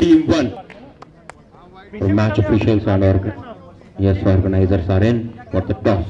Team 1. The match officials and organizers are in for the toss.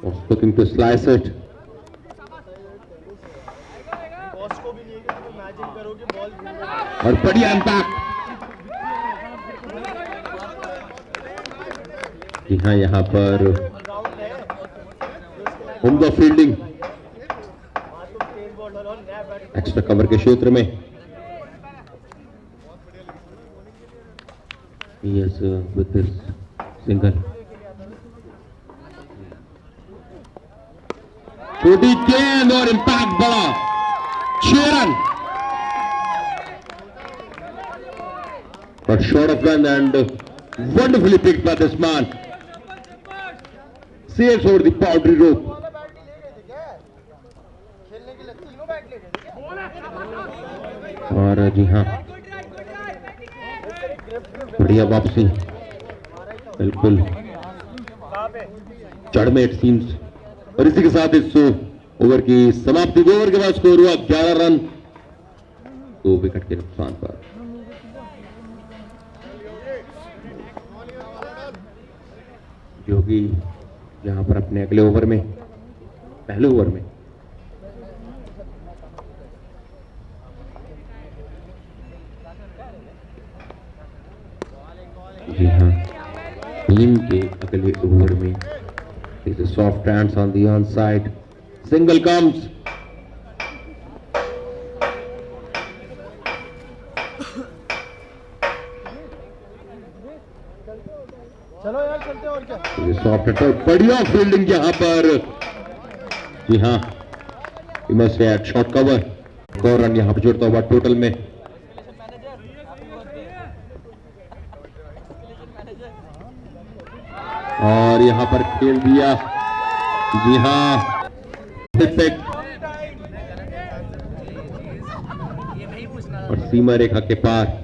was looking to slice it. और बढ़िया impact. जी हाँ, यहाँ पर उम्दा फील्डिंग एक्स्ट्रा कवर के क्षेत्र में। Yes, with this single. छोटी गेंद और इम्पैक्ट बड़ा। 6 run. But short of run and wonderfully picked by this man. Saves over the boundary rope. और जी हाँ, बढ़िया वापसी, बिल्कुल जड़ में इट सीम्स। और इसी के साथ इस ओवर की समाप्ति। 2 ओवर के बाद स्कोर हुआ 11 रन, 2 विकेट के नुकसान पर। जोगी यहां पर अपने अगले ओवर में, पहले ओवर में जी हाँ, टीम के अगले ओवर में is a soft hands on the onside. Single comes. चलो यार, चलते और क्या। ये सॉफ्ट है, बढ़िया फील्डिंग यहाँ पर। जी हाँ, must at short cover. 4 run यहाँ पर जोड़ता हुआ टोटल में। और यहाँ पर खेल दिया। जी हाँ, और सीमा रेखा के पार।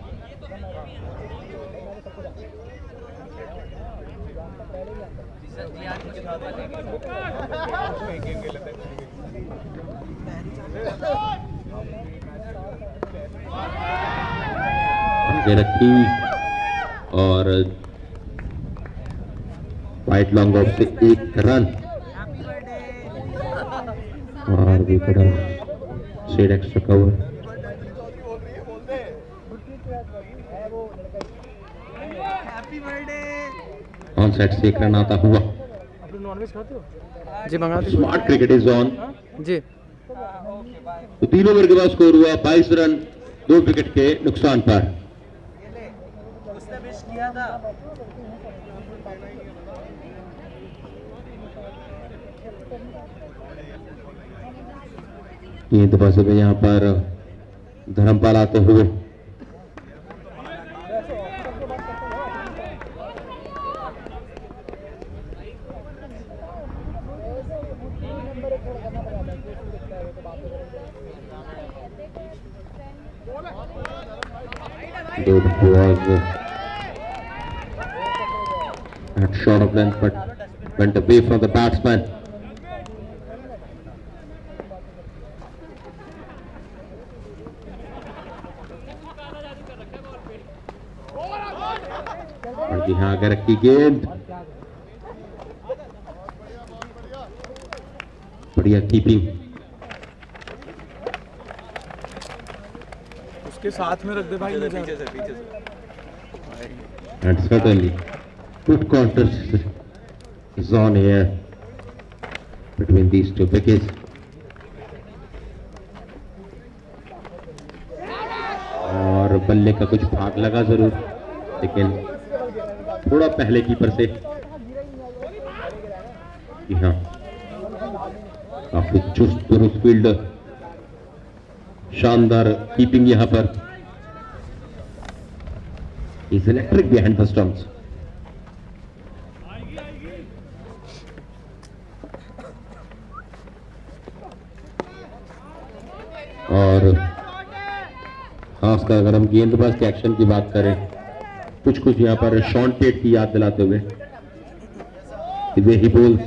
रखी और वाइट लॉन्ग ऑफ से 1 रन और wicket straight extra cover. On side से 1 रन आता हुआ। नॉनवेज खाते हो जी? मंगा दो। स्मार्ट क्रिकेट इज ऑन जी। तो 3 ओवर के बाद स्कोर हुआ 22 रन, 2 विकेट के नुकसान पर। गेंदबाजों में यहाँ पर धर्मपाल आते हुए। was at short of length but went away from the batsman. और जी हाँ, अगर की गेंद बढ़िया कीपिंग, उसके साथ में रख दे भाई। पीछे से and certainly good contest is on here between these two wickets. और बल्ले का कुछ भाग लगा जरूर, लेकिन थोड़ा पहले कीपर से। जी हाँ, काफी चुस्त दुरुस्त फील्डर, शानदार कीपिंग यहाँ पर। He's electric behind the stumps. और खासकर अगर हम गेंदबाज के एक्शन की बात करें, कुछ कुछ यहाँ पर शॉन टेट की याद दिलाते हुए, the way he bowls,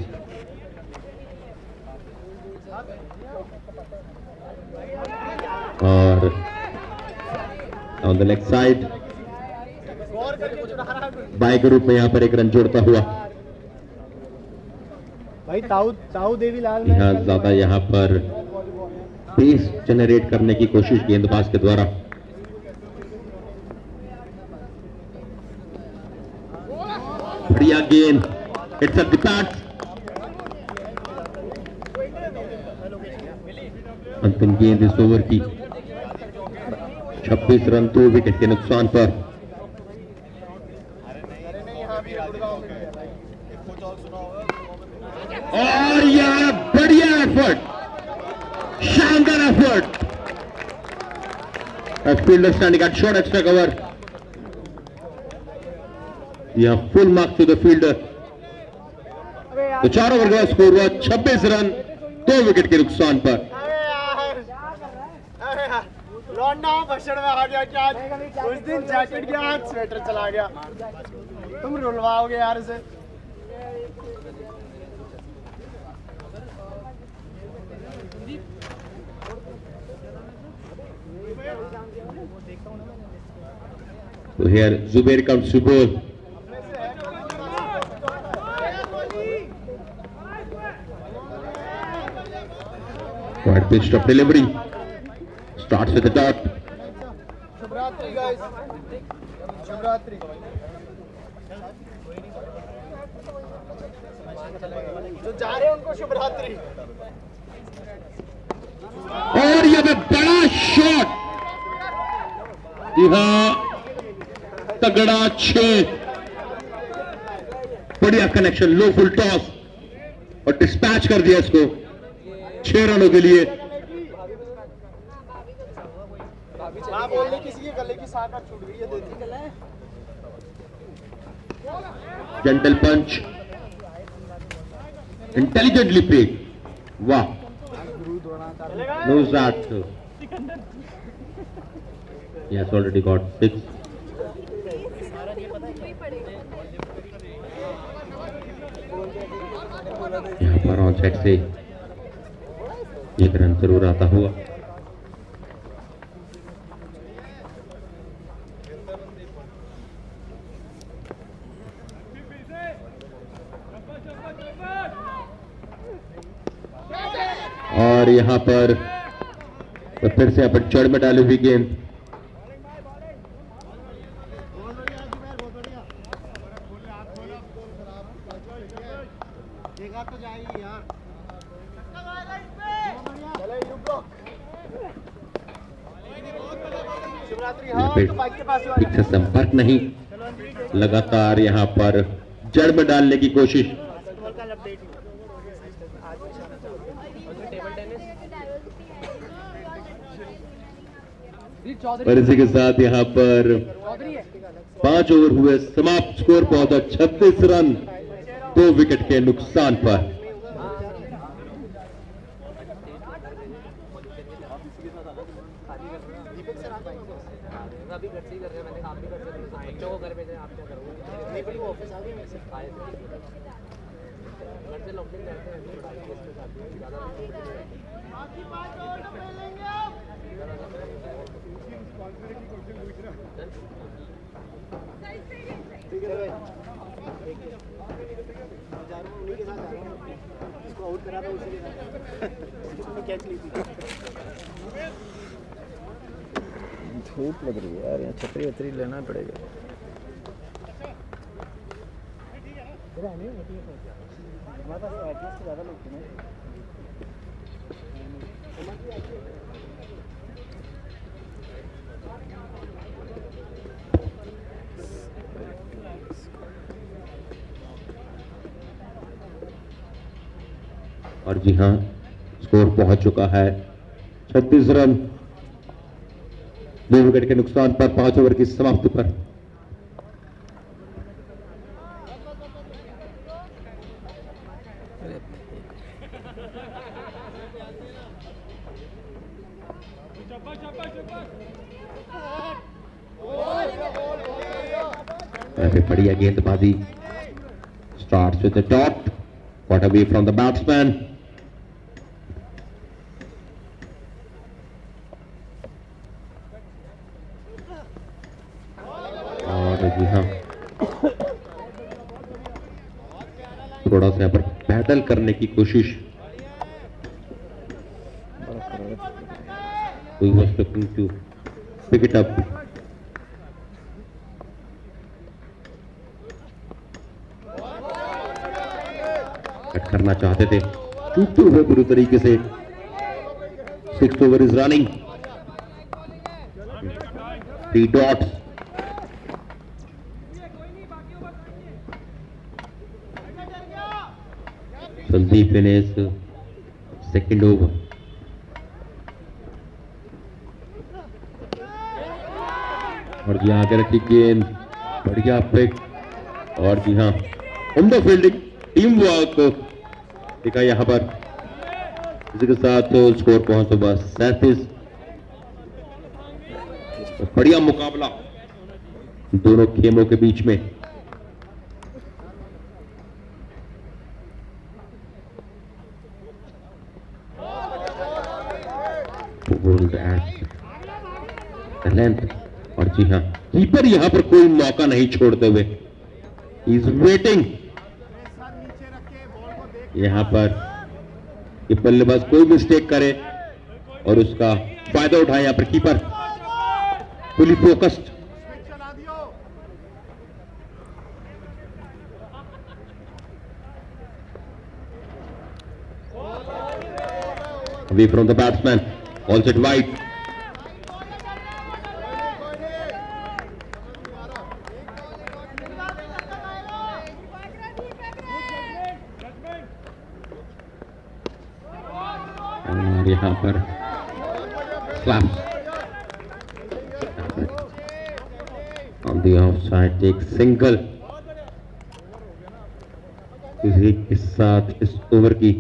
और on the leg side bye के रूप में यहाँ पर 1 रन जोड़ता हुआ। भाई ताऊ ताऊ देवीलाल जी हाँ, ज्यादा यहाँ पर पेस जनरेट करने की कोशिश गेंदबाज के द्वारा। बढ़िया गेंद, इट्स अ डिपैट। अंतिम गेंद इस ओवर की। 26 रन 2 विकेट के नुकसान पर। और यह बढ़िया एफर्ट, शानदार effort. Fielder standing at short extra cover. यह full marks to the fielder. तो 4 ओवर का स्कोर हुआ 26 रन 2 विकेट के नुकसान पर। लौंडा भाषण में आ गया क्या? उस दिन जैकेट के हाथ स्वेटर चला गया। तुम रुलवाओगे यार इसे। So here Zubair comes to bowl. Quite pitched up delivery. Starts with the dot. शुभरात्रि गाइस। शुभरात्रि। जो जा रहे हैं उनको शुभरात्रि। और यह बड़ा शॉट। जी हाँ, तगड़ा 6। बढ़िया कनेक्शन, लो फुल टॉस और डिस्पैच कर दिया इसको 6 रनों के लिए। हाँ बोलने किसी के गले की साकर छूट गई है, देती गला है। जेंटल पंच, इंटेलिजेंटली प्लेड। वाह, knows that. He has already got 6. यहाँ पर ऑन साइड से 1 रन जरूर आता हुआ। और यहाँ पर तो फिर से अपन चढ़ में डाली हुई गेंद। ठीक से संपर्क नहीं, लगातार यहाँ पर जड़ में डालने की कोशिश। और इसी के साथ यहाँ पर 5 ओवर हुए समाप्त। स्कोर पहुंचा 36 रन 2 विकेट के नुकसान पर। धूप लग रही है यार, यहाँ छतरी वतरी लेना पड़ेगा। और जी हाँ, स्कोर पहुंच चुका है 36 रन 2 विकेट के नुकसान पर 5 ओवर की समाप्ति पर। बढ़िया गेंदबाजी। Starts with the dot, caught away from the batsman. और जी हाँ, थोड़ा सा यहाँ पर पैदल करने की कोशिश। He was looking to pick it up. Cut करना चाहते थे, चूकते हुए पूरी तरीके से। 6th over is running. 3 dots. Sandeep in his second over. और जी आगे रखी गेंद, बढ़िया पिक। और जी हाँ, उम्दा फील्डिंग, टीम वर्क दिखा यहाँ पर। इसी के साथ स्कोर पहुंचा बस 37। बढ़िया मुकाबला दोनों खेमों के बीच में। लेंथ। और जी हाँ, कीपर यहां पर कोई मौका नहीं छोड़ते हुए, इज वेटिंग। यहां पर ये बल्लेबाज कोई मिस्टेक करे और उसका फायदा उठाए। यहां पर keeper fully focused. Away from the batsman, balls it wide. और यहाँ पर slaps on the offside, take single। इसी के साथ इस ओवर की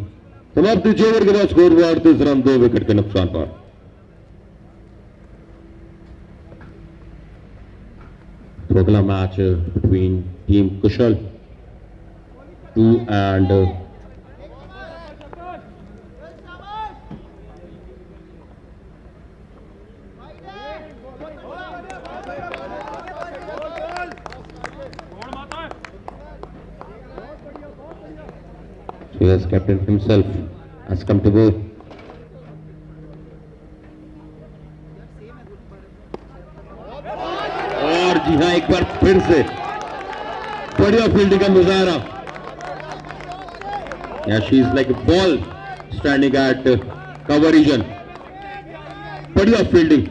समाप्ति। 6 ओवर के बाद स्कोर हुआ 38 रन 2 विकेट के नुकसान पर। तो अगला match between team Kusal 2 and Yes, captain himself has come to bowl. और जी हाँ, एक बार फिर से बढ़िया फील्डिंग का मुजाहरा। Yeah, she is like a ball standing at cover region. बढ़िया फील्डिंग।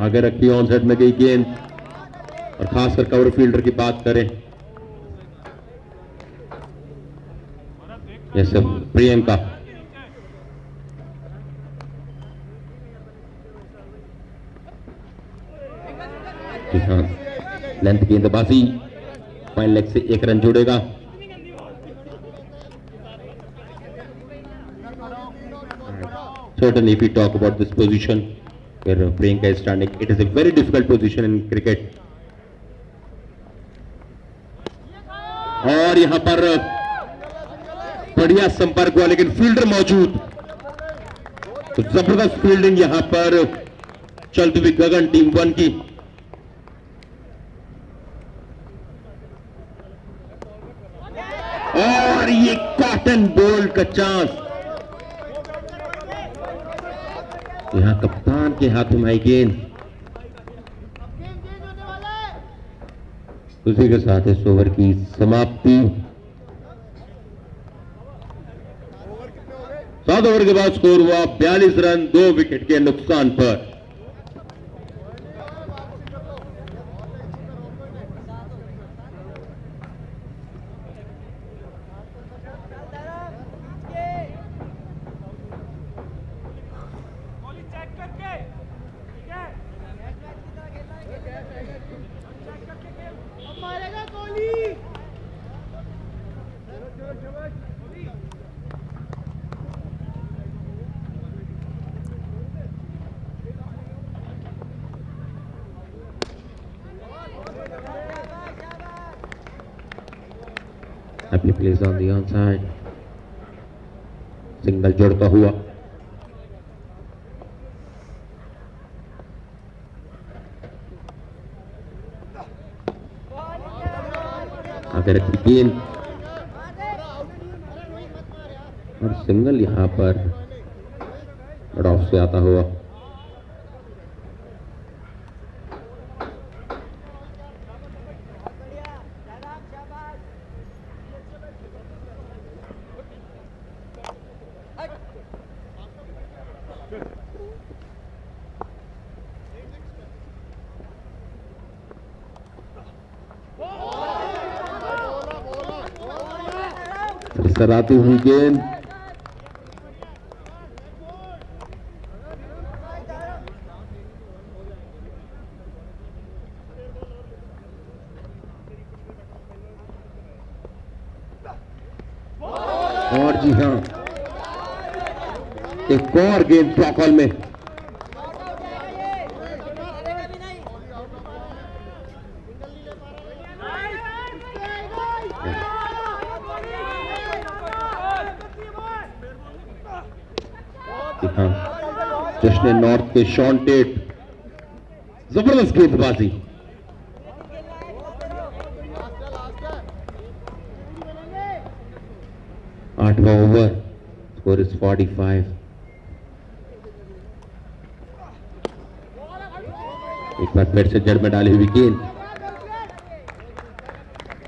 आगे रखी, ऑन साइड में गई गेंद। और खासकर कवर फील्डर की बात करें, जैसे प्रियंका। जी हाँ, लेंथ गेंदबाजी, फाइन लेग से 1 रन जुड़ेगा। Certainly, if we talk about this position where Priyanka is standing, it is a very difficult position in cricket. और यहां पर बढ़िया संपर्क हुआ, लेकिन फील्डर मौजूद। तो जबरदस्त फील्डिंग यहां पर चलती हुई गगन टीम 1 की। और ये कॉटन बोल्ड का चांस, यहां कप्तान के हाथों में आई गेंद। उसी के साथ इस ओवर की समाप्ति। 7 ओवर के बाद स्कोर हुआ 42 रन 2 विकेट के नुकसान पर। Happy plays on the onside. Single जोड़ता हुआ। आगे रखी गेंद और सिंगल यहां पर ऑफ से आता हुआ। सराहती हुई गेंद और जी हां, एक और गेंद प्रॉकॉल में। हाँ, जश्न नॉर्थ के शॉन टेट, जबरदस्त गेंदबाजी। आठवां ओवर, स्कोर इज 45। एक बार फिर से जड़ में डाली हुई गेंद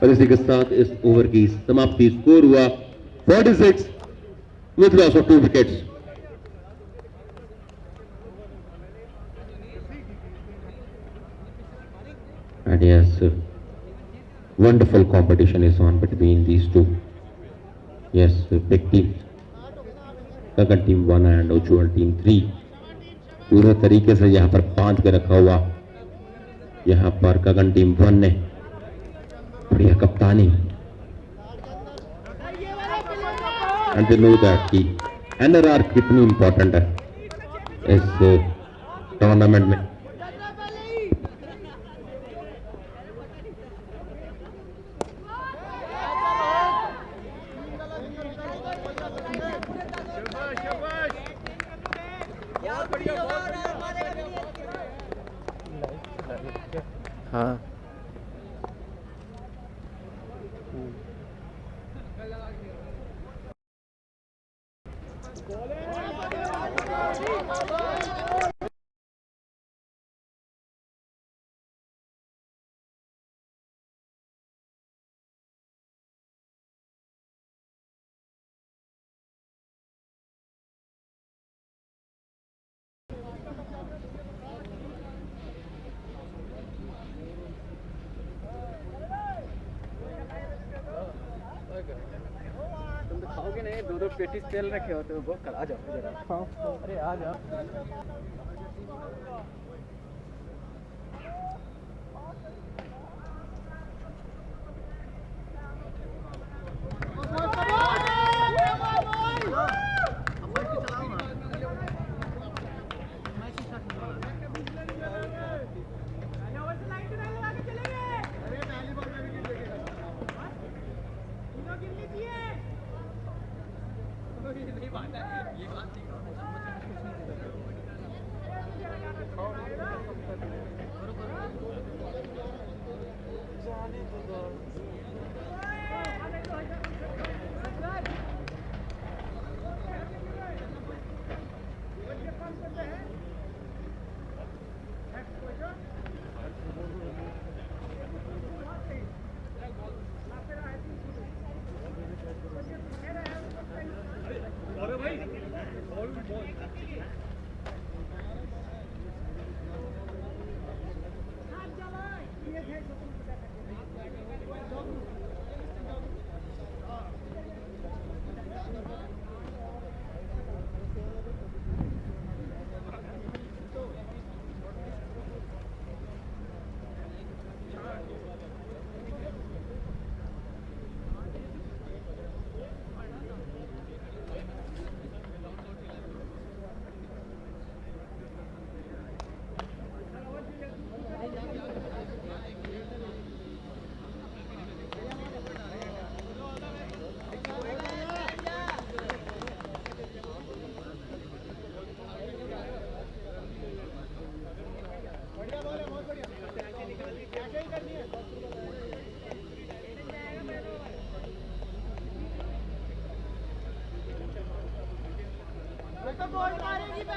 और इसी के साथ इस ओवर की समाप्ति। स्कोर हुआ 46 with loss of 2 wickets. And yes, wonderful competition is on between these two. Yes, big teams. Kagan team 1 and Ujjwal team 3. पूरे तरीके से यहाँ पर बांध के रखा हुआ। यहाँ पर गगन टीम 1 ने बढ़िया कप्तानी। And they know that कि NRR कितनी इम्पोर्टेंट है इस टूर्नामेंट में। हाँ तुम तो खाओगे नहीं, 2-2 पेटीज तेल रखे होते हो। बहुत कल आ जाओ जरा। अरे आ जाओ।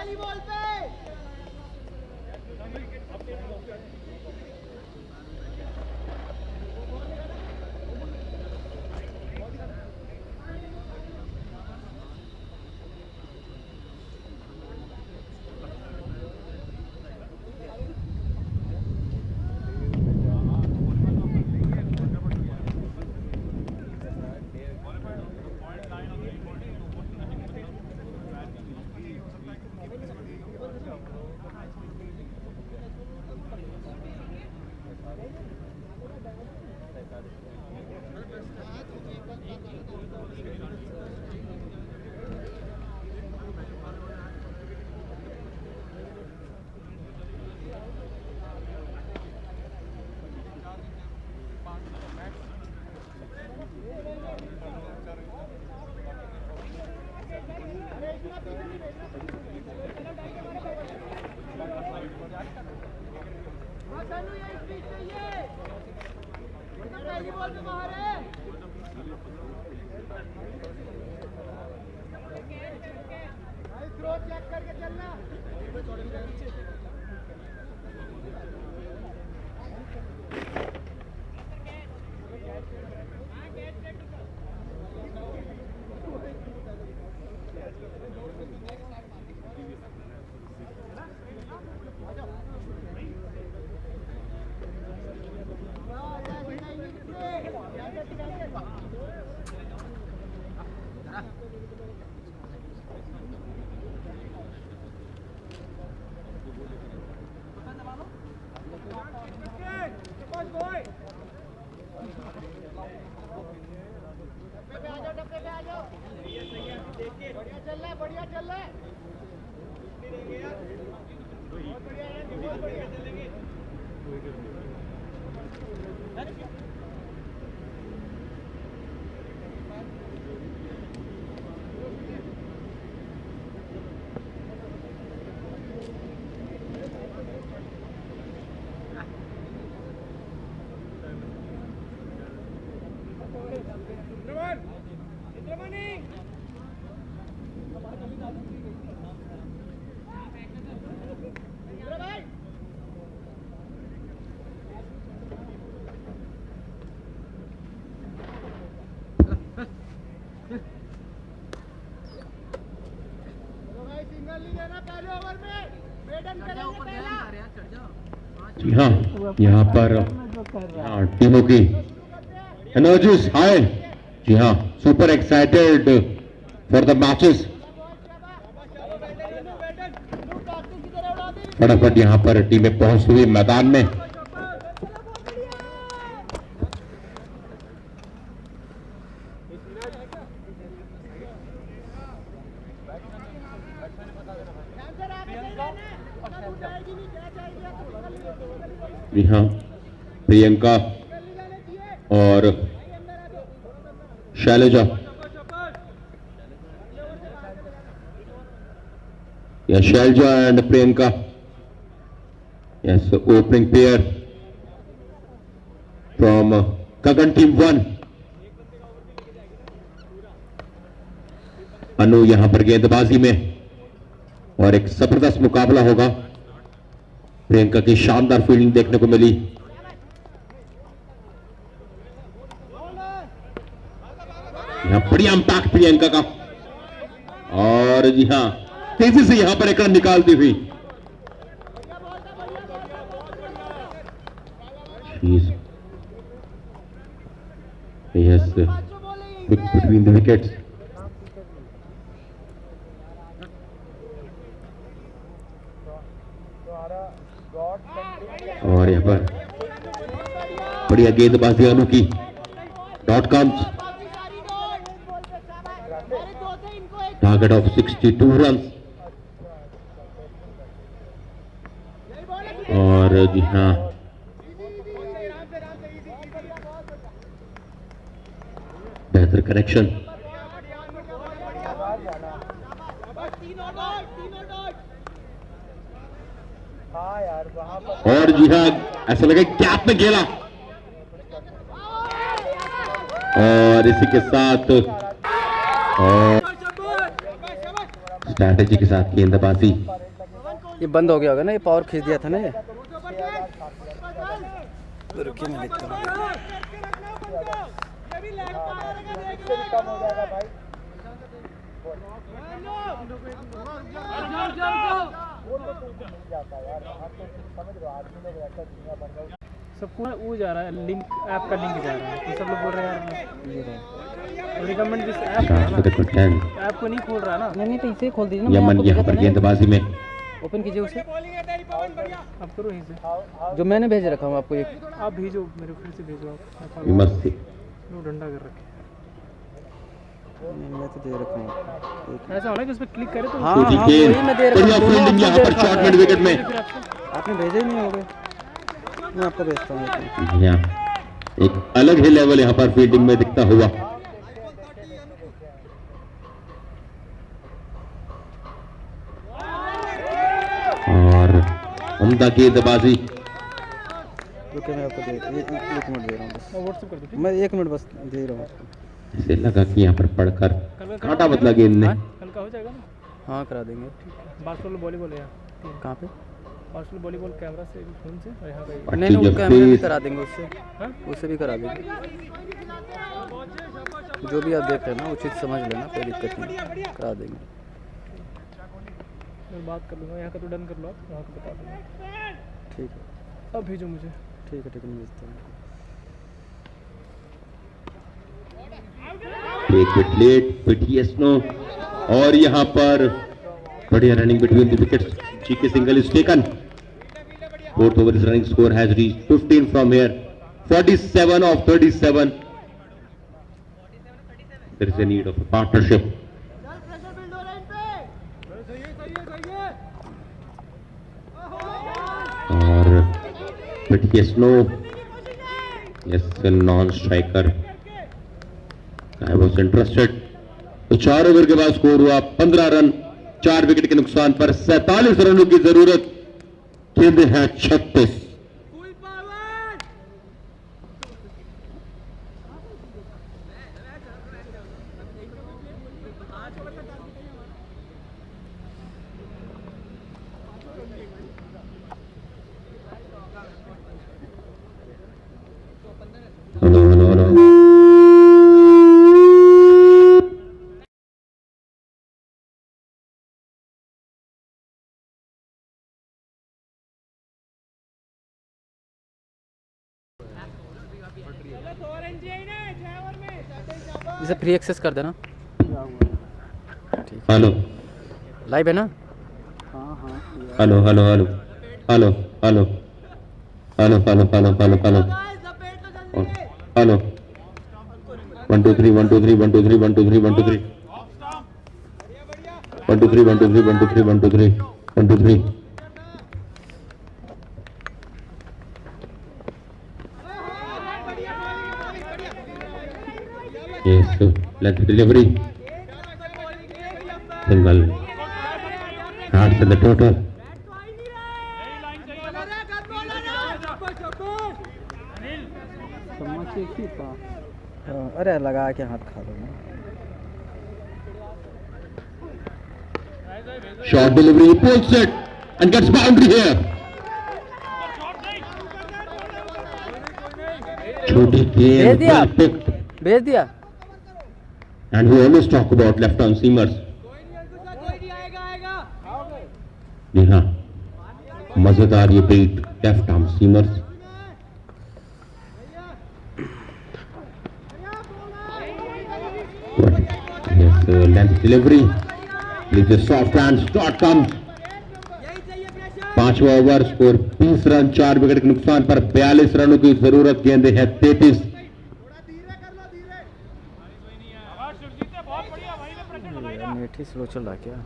पहली बॉल पे। पहली बॉल पे बाहर है। थ्रो चेक करके चलना। बढ़िया चल रहा है। जी हाँ, यहाँ पर टीमों की एनर्जीज हाई। जी हाँ, super excited for the matches. फटाफट यहाँ पर टीमें पहुंच हुई मैदान में। जी हाँ, प्रियंका और शैलजा, या Shailaja and Priyanka, yes, opening pair from Gagan team 1। Anu यहां पर गेंदबाजी में, और एक जबरदस्त मुकाबला होगा। प्रियंका की शानदार फील्डिंग देखने को मिली। यहां बढ़िया इंपैक्ट प्रियंका का, और जी हां, तेजी से यहां पर एक रन निकालती हुई। Yes, between the wickets. और यहाँ पर बढ़िया गेंदबाजी अनु की। Dot comes, target of 62 run. और जी हाँ, बेहतर कनेक्शन। और जी हाँ, ऐसा लगा गैप में खेला, और इसी के साथ और स्ट्रैटेजी के साथ गेंदबाजी। ये बंद हो गया होगा ना, ये पावर खींच दिया था ना ये। रुकिए मैं देखता हूँ। सबको वो जा रहा है, लिंक ऐप का लिंक जा रहा है, तो सब लोग बोल रहे हैं यार रिकमेंड दिस ऐप ऐप को नहीं खोल रहा ना। नहीं तो इसे खोल दीजिए ना। यमन यहाँ पर गेंदबाजी में ओपन कीजिए उसे। आप करो यहीं से, जो मैंने भेज रखा हूँ आपको ये। आप भेजो, मेरे फिर से भेजो आप। विमर्श वो डंडा कर रखे नहीं, मैं तो दे रखा हूँ। ऐसा होना कि उस पर क्लिक करें तो हाँ हाँ वही मैं दे रखा बढ़िया हूँ। फील्डिंग यहाँ पर शॉट मिड विकेट में। आपने भेजे ही नहीं होगे, मैं आपको भेजता हूँ। यहाँ एक अलग ही लेवल यहाँ पर फील्डिंग में दिखता हुआ। और उम्दा गेंदबाजी। रुके मैं आपको दे एक मिनट दे रहा हूँ बस। व्हाट्सएप कर दो। मैं 1 मिनट बस दे रहा हूँ आपको। ऐसे लगा कि यहाँ पर पड़कर कांटा बदला गेंद ने। कल का हो जाएगा ना? हाँ करा देंगे। बास्केटबॉल वॉलीबॉल है यहाँ। कहाँ पे? बास्केटबॉल वॉलीबॉल कैमरा से फोन से और यहाँ का पट्टी नहीं वो जब कैमरे भी फेस- करा देंगे उससे। हाँ? उससे भी करा देंगे। जो भी आप देख रहे हैं ना उचित समझ लेना, कोई दिक्कत नहीं, करा देंगे। मैं बात कर लूँगा, यहाँ का तो डन कर लो आप, वहाँ का बता दूँगा। ठीक है अब भेजो मुझे। ठीक है मैं भेजता हूँ। एक विकेट लेट पीटीएसनो और यहाँ पर बढ़िया running between the wickets. Cheeky single is taken. Fourth over is running score has reached 15 from here 47 of 37. There is a need of a partnership. और पीटीएसनो yes non striker I was interested. तो 4 over के बाद score हुआ 15 run, 4 wicket के नुकसान पर 47 रनों की जरूरत। गेंदें हैं 36। हेलो इसे फ्री एक्सेस कर देना। हेलो लाइव है ना? Hello hello hello hello hello hello hello hello hello hello hello 1 2 3 1 2 3 1 2 3 1 2 3 1 2 3 1 2 3 1 2 3 1 2 3 1 2 3 1 2 3 Yes, length delivery. Single. Hearts in the total. अरे लगा के हाथ खा लो। Short delivery, he pulls it and gets boundary here. Choti भेज दिया game, well picked. भेज दिया। And we always talk about left arm seamers. जी हाँ, मजेदार ये beat left arm seamers. Yes, length delivery. It's a soft hand start comes. 5वां over score 20 run, 4 wicket के नुकसान पर 42 रनों की जरूरत। गेंदे है 33। नेट ही स्लो चल रहा क्या?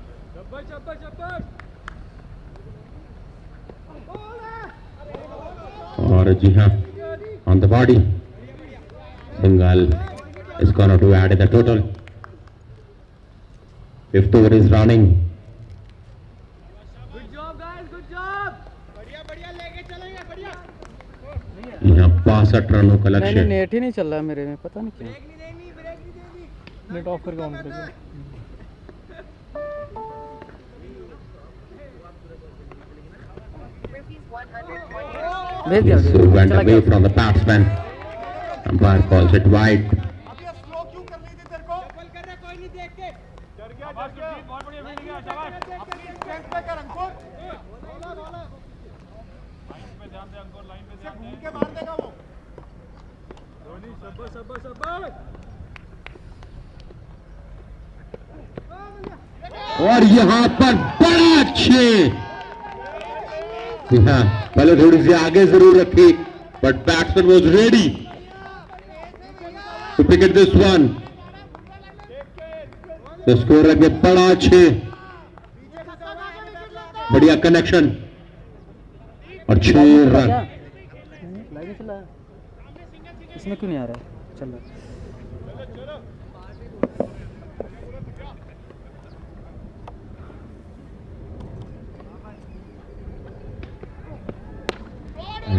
और जी हाँ, on the body, single is going to add the total. 5th over is running. यहाँ 62 रनों का नहीं लक्ष्य। नेट ही नहीं चल रहा मेरे में, पता नहीं क्यों। नेट ऑफ करके ऑन करेगा। भेज दिया So went away from the batsman. Umpire calls it wide. और यहां पर बड़ा अच्छे, हाँ पहले थोड़ी सी आगे जरूर रखी, but batsman was ready to pick this one. तो स्कोर रखे बड़ा अच्छे, बढ़िया कनेक्शन और 6 रन। इसमें क्यों नहीं आ रहा है? चल रहा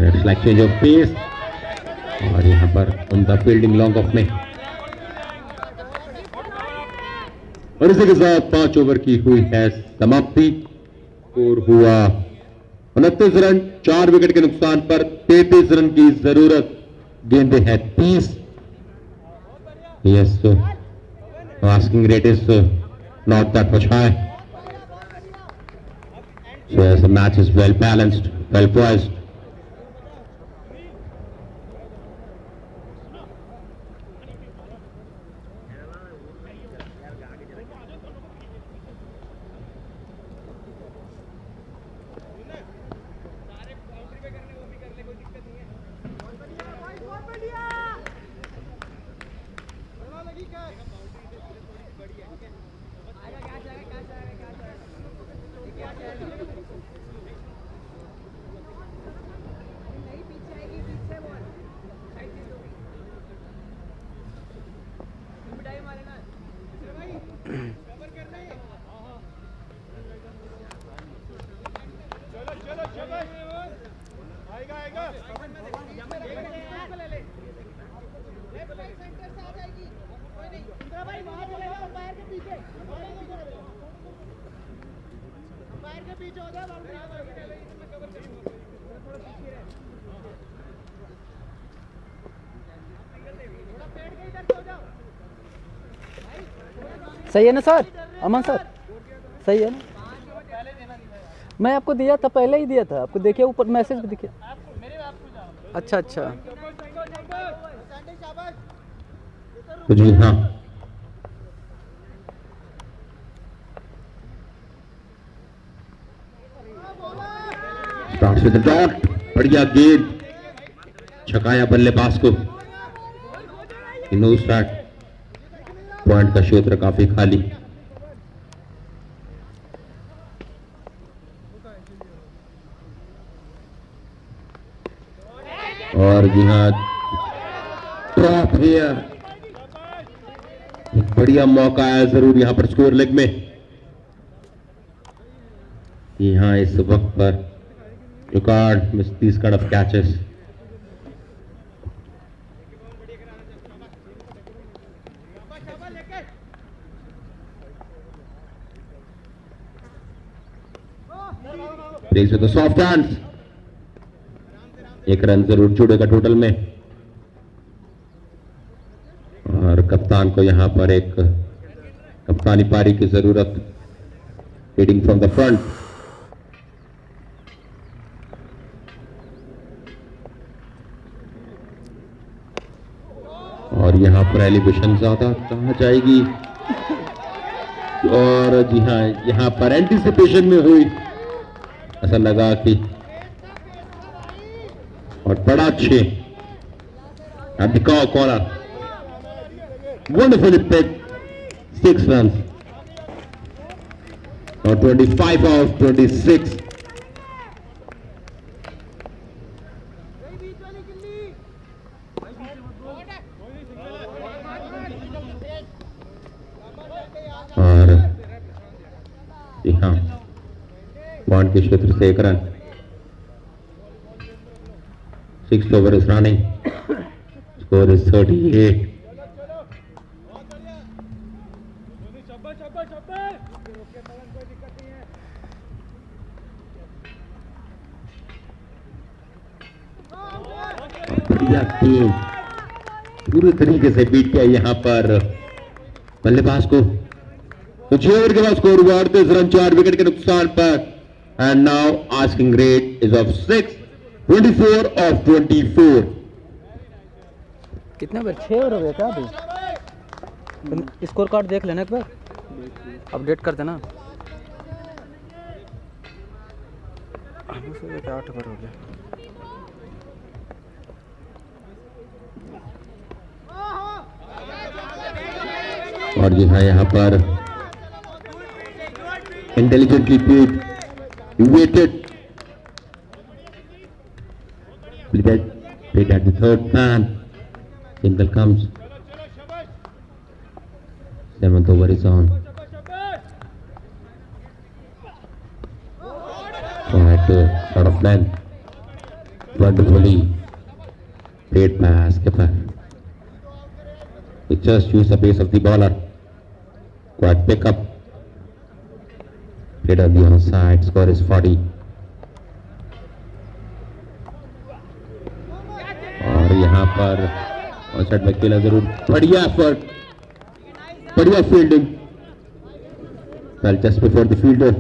It's like change of pace और यहाँ पर उनका फील्डिंग लॉन्ग ऑफ में, और इसी के साथ 5 ओवर की हुई है समाप्ति। स्कोर हुआ 29 रन, 4 विकेट के नुकसान पर 33 रन की जरूरत, गेंदे हैं 30। Yes, asking rate is not that much high, so as the match is well balanced, well poised. सही है ना सर? अमन सर सही है ना? मैं आपको दिया था, पहले ही दिया था आपको, देखिए ऊपर मैसेज भी दिखे। अच्छा अच्छा, तो जी हाँ, स्टार्ट्स विद द डॉट, बढ़िया गेंद, छकाया बल्लेबाज को। नो स्टार्ट, पॉइंट का क्षेत्र काफी खाली। और जी हाँ, टॉप हियर, एक बढ़िया मौका है जरूर यहां पर स्कोर लेग में। यहां इस वक्त पर you can't miss these kind of catches. Plays with a soft hands. 1 run जरूर जुड़ेगा टोटल में, और कप्तान को यहां पर एक कप्तानी पारी की जरूरत, लीडिंग फ्रॉम द फ्रंट। और यहां पर एलिवेशन ज्यादा कहाँ जाएगी, और जी हाँ, यहां पर एंटीसिपेशन में हुई, ऐसा लगा कि, और बड़ा अच्छे कॉर्नर, वंडरफुली पिक्ड, 6 रन और 25 आउट 26। और जी हाँ, पॉइंट के क्षेत्र से 1 run, 6 over is running, score is 38। India team पूरी तरीके से बीट किया यहाँ पर बल्लेबाज को। तो 6 ओवर के बाद स्कोर हुआ 38 रन 4 विकेट के नुकसान पर। And now asking rate is of 6, 24 of 24। कितने बार 6 ओवर हो गया क्या अभी? स्कोर कार्ड देख लेना एक बार, अपडेट कर देना। 8 ओवर हो गया। और जी हाँ, यहाँ पर intelligently played, waited, played at the third man. Single comes. 7th over is on. At short of length, wonderfully played by skipper. He just used the pace of the bowler. Quite pick up. Played on the onside. Score is 40. और यहाँ पर औसत में खेला जरूर, बढ़िया effort, बढ़िया fielding. Well, just before the fielder,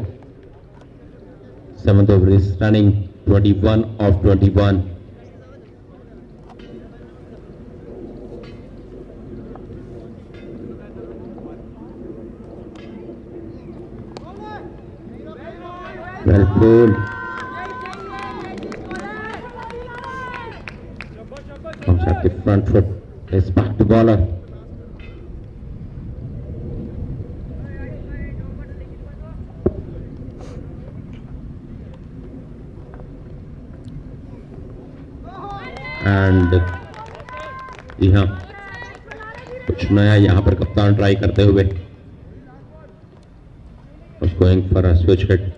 7th over is running 21 of 21. Well played. Comes at the front foot. Is back to bowler. And जी हाँ, कुछ नया यहाँ पर कप्तान ट्राई करते हुए। Was going for a switch hit.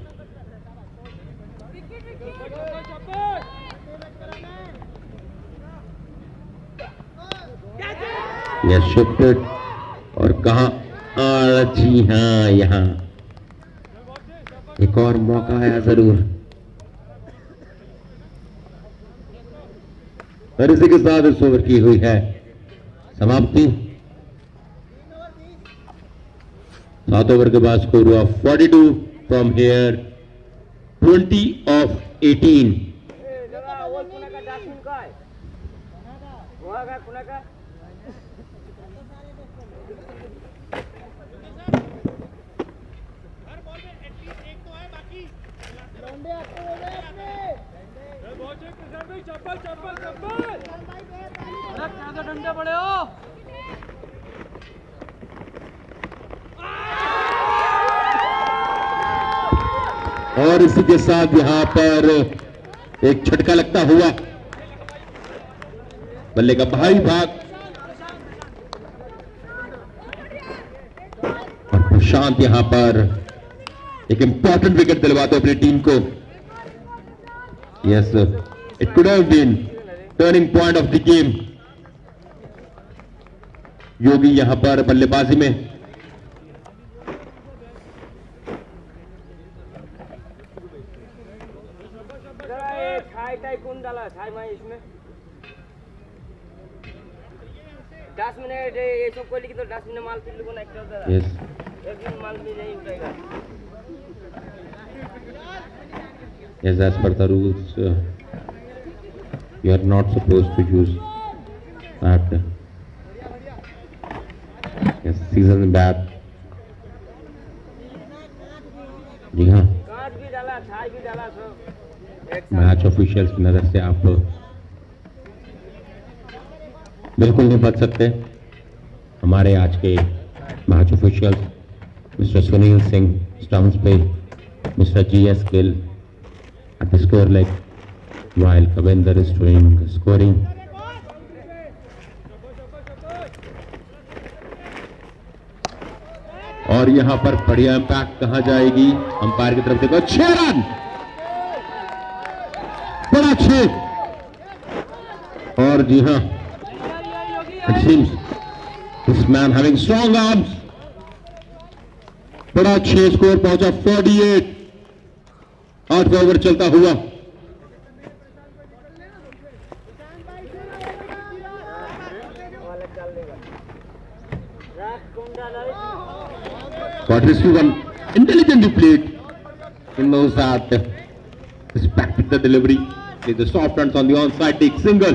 Yes, shifted. और कहा, जी हाँ, यहाँ एक और मौका आया जरूर। और इसी के साथ इस ओवर की हुई है समाप्ति। 7 ओवर के बाद स्कोर हुआ 42 फ्रॉम हियर 20 of 18। डंडे पड़े हो। और इसी के साथ यहां पर एक झटका लगता हुआ बल्ले का भारी भाग और प्रशांत यहां पर एक इंपॉर्टेंट विकेट दिलवाते अपनी टीम को। Yes, it could have been turning point of the game. Yogi यहां पर बल्लेबाजी में इसमें 10 मिनट ये सब कोई लिखी तो 10 मिनट माल फिर लोगों ने एक्टर दे यस एक दिन माल भी नहीं उठाएगा। Yes, as per the rules, you are not supposed to use that. Yes, season bat. जी हाँ, कांच भी डाला, छाई भी डाला सब। मैच ऑफिशियल्स की नजर से आप बिल्कुल नहीं बच सकते। हमारे आज के match officials mister Sunil Singh stumps पे, mister GS Gill at the score leg, while Kavinder is doing scoring. और यहां पर बढ़िया इंपैक्ट कहां जाएगी अंपायर की तरफ से। 6 रन, बड़ा 6। और जी हां, it seems this man having strong arms। बड़ा 6 स्कोर पहुंचा 48। 8 ओवर चलता हुआ Quadrisky one intelligently played. He knows that he's back with the delivery. With the soft runs on the onside, take single.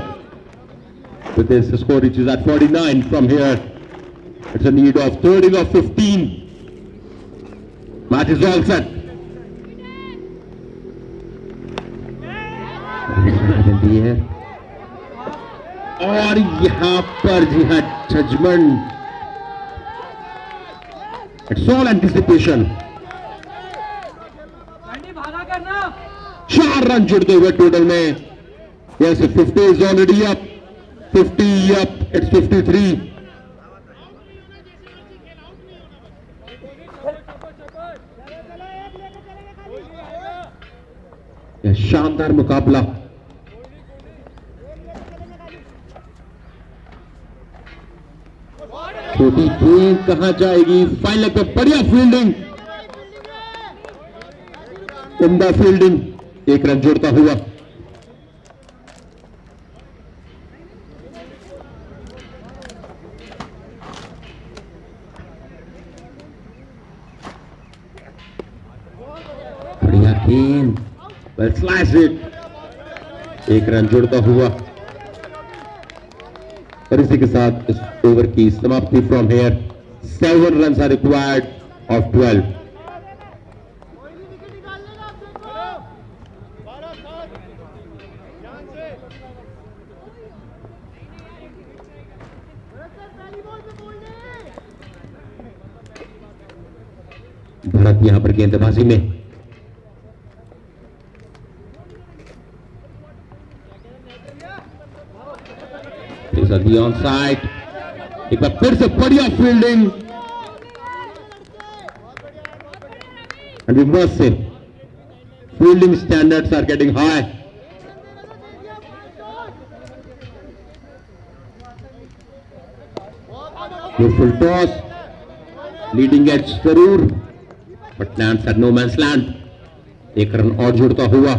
With this, the score reaches at 49 from here. It's a need of 13 or 15. Match is all set. और यहाँ पर जी हाँ judgement. It's all anticipation. 4 run जुड़ते हुए total में. Yes, 50 is already up. 50 up. It's 53. यह शानदार मुकाबला. छोटी गेंद कहां जाएगी. फाइनल पे बढ़िया फील्डिंग. उम्दा फील्डिंग. 1 रन जोड़ता हुआ. बढ़िया गेंद. Well slash it. 1 रन जोड़ता हुआ. और इसी के साथ इस ओवर की समाप्ति from here. 7 run are required of 12. Bharat यहां पर गेंदबाजी में ऑन साइड. एक बार फिर से बढ़िया fielding. And we must say fielding standards are getting high. Full toss. Leading edge जरूर but lands at no man's land. 1 run और जुड़ता हुआ.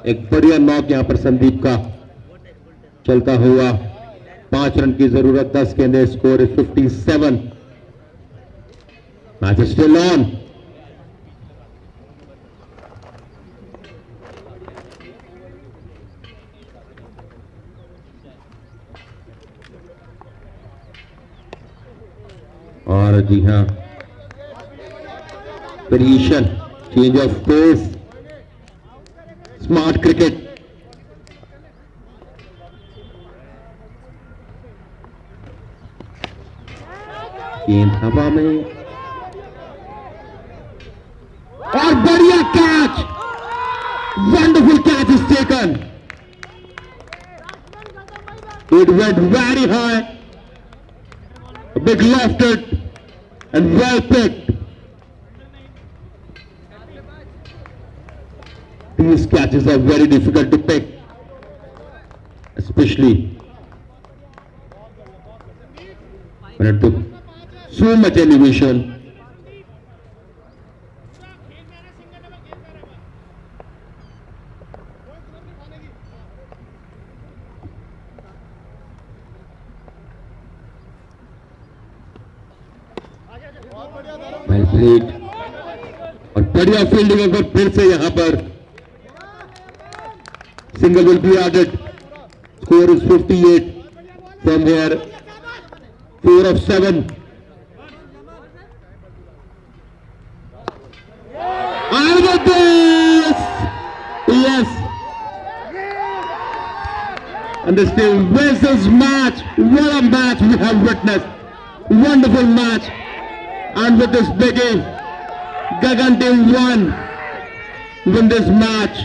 एक बढ़िया नॉक यहां पर संदीप का चलता हुआ. 5 रन की जरूरत. 10 गेंदें. Score is 57. Match is still on. और जी हां variation. Change of pace. Smart cricket. गेंद हवा में और बढ़िया catch. Wonderful catch is taken. It went very high. Big lofted and well picked. These catches are very difficult to pick, especially when it took so much elevation. Well played. और बढ़िया fielding एक बार फिर से यहां पर. Single will be added. Score is 58 from here. 4 of 7. And with this, yes. And this team wins this match. What a match we have witnessed. Wonderful match. And with this biggie, Gagan team win this match.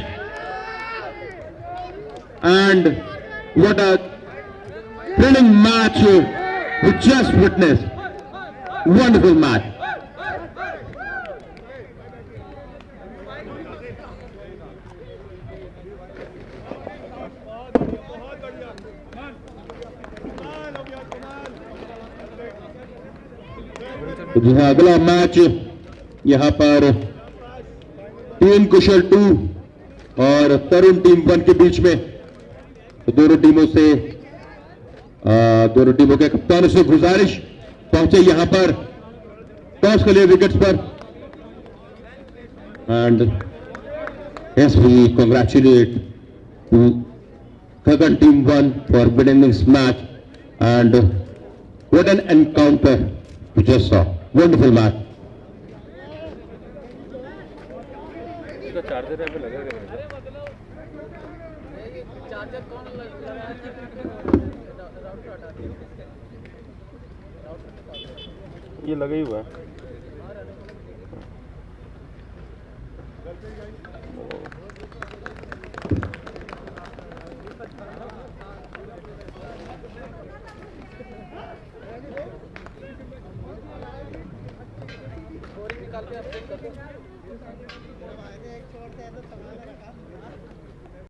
And what a thrilling match we just witnessed. Wonderful match. तो जी हाँ अगला match यहाँ पर team कुशल 2 और तरुण team 1 के बीच में. तो दोनों टीमों के कप्तानों से गुजारिश पहुंचे यहाँ पर टॉस के लिए विकेट्स पर and yes we congratulate to Khagan team 1 for winning this match and what an encounter we just saw. Wonderful match. ये लगा ही हुआ है।